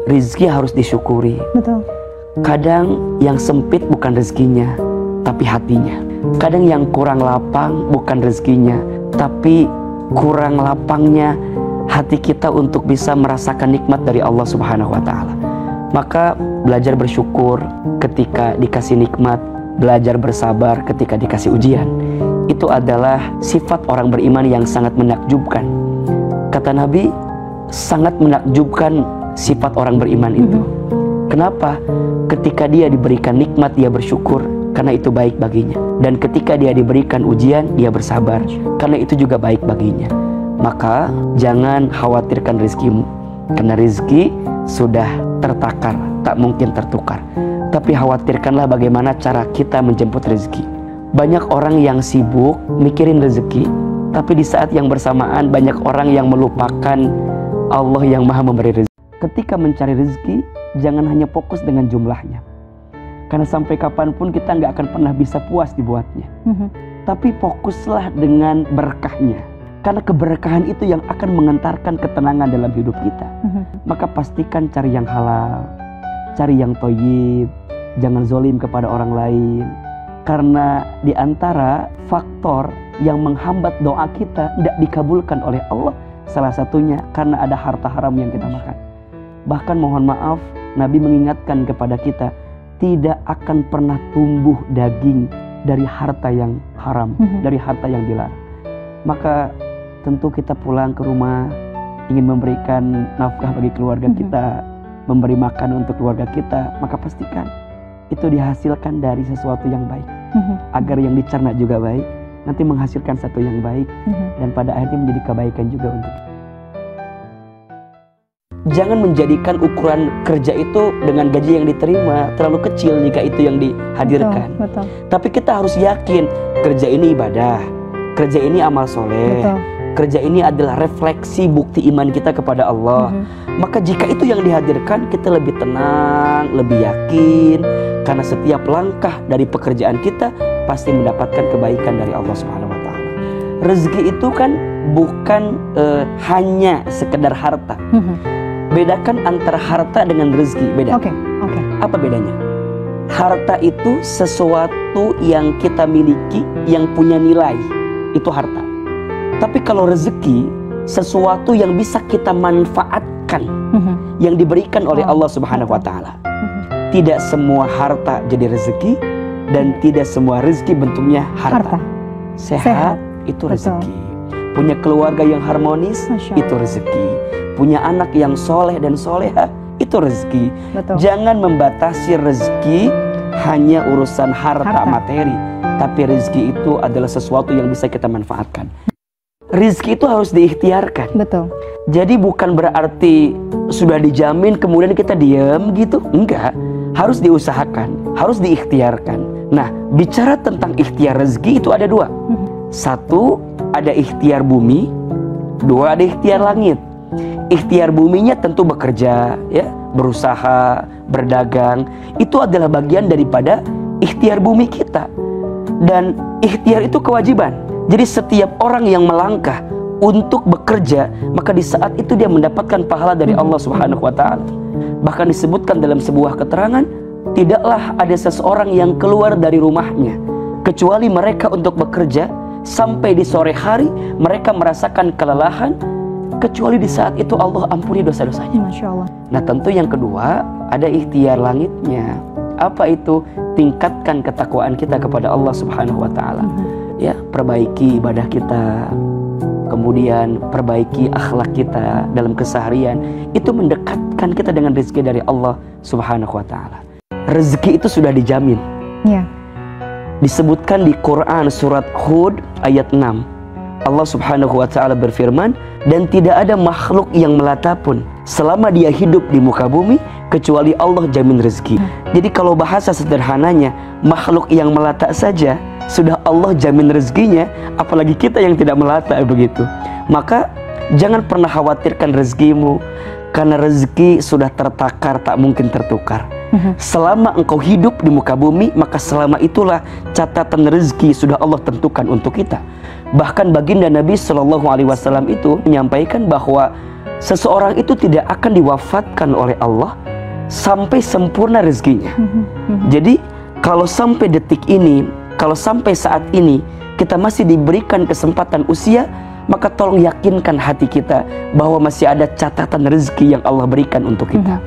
rizki harus disyukuri. Betul. Kadang yang sempit bukan rezekinya, tapi hatinya. Kadang yang kurang lapang bukan rezekinya, tapi kurang lapangnya hati kita untuk bisa merasakan nikmat dari Allah Subhanahu wa Ta'ala. Maka belajar bersyukur ketika dikasih nikmat, belajar bersabar ketika dikasih ujian, itu adalah sifat orang beriman yang sangat menakjubkan. Kata Nabi, sangat menakjubkan sifat orang beriman itu. Kenapa? Ketika dia diberikan nikmat, dia bersyukur karena itu baik baginya. Dan ketika dia diberikan ujian, dia bersabar karena itu juga baik baginya. Maka jangan khawatirkan rizkimu, karena rizki sudah tertakar, tak mungkin tertukar. Tapi khawatirkanlah bagaimana cara kita menjemput rezeki. Banyak orang yang sibuk mikirin rezeki, tapi di saat yang bersamaan banyak orang yang melupakan Allah yang maha memberi rezeki. Ketika mencari rezeki, jangan hanya fokus dengan jumlahnya, karena sampai kapanpun kita nggak akan pernah bisa puas dibuatnya. Tapi fokuslah dengan berkahnya, karena keberkahan itu yang akan mengantarkan ketenangan dalam hidup kita. Maka pastikan cari yang halal, cari yang thayyib, jangan zolim kepada orang lain. Karena di antara faktor yang menghambat doa kita tidak dikabulkan oleh Allah, salah satunya karena ada harta haram yang kita makan. Bahkan mohon maaf, Nabi mengingatkan kepada kita, tidak akan pernah tumbuh daging dari harta yang haram, dari harta yang dilarang. Maka tentu kita pulang ke rumah ingin memberikan nafkah bagi keluarga kita, memberi makan untuk keluarga kita, maka pastikan itu dihasilkan dari sesuatu yang baik, agar yang dicerna juga baik, nanti menghasilkan satu yang baik, dan pada akhirnya menjadi kebaikan juga untuk kita. Jangan menjadikan ukuran kerja itu dengan gaji yang diterima terlalu kecil jika itu yang dihadirkan. Betul. Tapi kita harus yakin kerja ini ibadah, kerja ini amal soleh, kerja ini adalah refleksi bukti iman kita kepada Allah. Maka jika itu yang dihadirkan, kita lebih tenang, lebih yakin, karena setiap langkah dari pekerjaan kita pasti mendapatkan kebaikan dari Allah Subhanahu wa Ta'ala. Rezeki itu kan bukan hanya sekedar harta. Bedakan antara harta dengan rezeki, beda. Apa bedanya? Harta itu sesuatu yang kita miliki, yang punya nilai, itu harta. Tapi kalau rezeki, sesuatu yang bisa kita manfaatkan, yang diberikan oleh Allah Subhanahu wa Ta'ala. Tidak semua harta jadi rezeki, dan tidak semua rezeki bentuknya harta. Sehat itu rezeki. Punya keluarga yang harmonis, itu rezeki. Punya anak yang soleh dan soleha, itu rezeki. Jangan membatasi rezeki hanya urusan harta materi, tapi rezeki itu adalah sesuatu yang bisa kita manfaatkan. Rizki itu harus diikhtiarkan. Jadi bukan berarti sudah dijamin kemudian kita diam gitu. Enggak, harus diusahakan, harus diikhtiarkan. Nah, bicara tentang ikhtiar rezeki itu ada dua. Satu, ada ikhtiar bumi. Dua, ada ikhtiar langit. Ikhtiar buminya tentu bekerja, ya, berusaha, berdagang. Itu adalah bagian daripada ikhtiar bumi kita. Dan ikhtiar itu kewajiban. Jadi setiap orang yang melangkah untuk bekerja, maka di saat itu dia mendapatkan pahala dari Allah Subhanahu wa Ta'ala. Bahkan disebutkan dalam sebuah keterangan, tidaklah ada seseorang yang keluar dari rumahnya kecuali mereka untuk bekerja sampai di sore hari mereka merasakan kelelahan, kecuali di saat itu Allah ampuni dosa-dosanya. Masya Allah. Nah tentu yang kedua ada ikhtiar langitnya. Apa itu? Tingkatkan ketakwaan kita kepada Allah Subhanahu wa Ta'ala. Ya, perbaiki ibadah kita, kemudian perbaiki akhlak kita dalam keseharian. Itu mendekatkan kita dengan rezeki dari Allah Subhanahu wa Ta'ala. Rezeki itu sudah dijamin. Disebutkan di Quran surat Hud ayat 6. Allah Subhanahu wa Ta'ala berfirman, dan tidak ada makhluk yang melata pun selama dia hidup di muka bumi kecuali Allah jamin rezeki. Jadi kalau bahasa sederhananya, makhluk yang melata saja sudah Allah jamin rezekinya, apalagi kita yang tidak melata begitu. Maka jangan pernah khawatirkan rezekimu, karena rezeki sudah tertakar, tak mungkin tertukar. Selama engkau hidup di muka bumi, maka selama itulah catatan rezeki sudah Allah tentukan untuk kita. Bahkan baginda Nabi SAW itu menyampaikan bahwa seseorang itu tidak akan diwafatkan oleh Allah sampai sempurna rezekinya. Jadi kalau sampai detik ini, kalau sampai saat ini kita masih diberikan kesempatan usia, maka tolong yakinkan hati kita bahwa masih ada catatan rezeki yang Allah berikan untuk kita.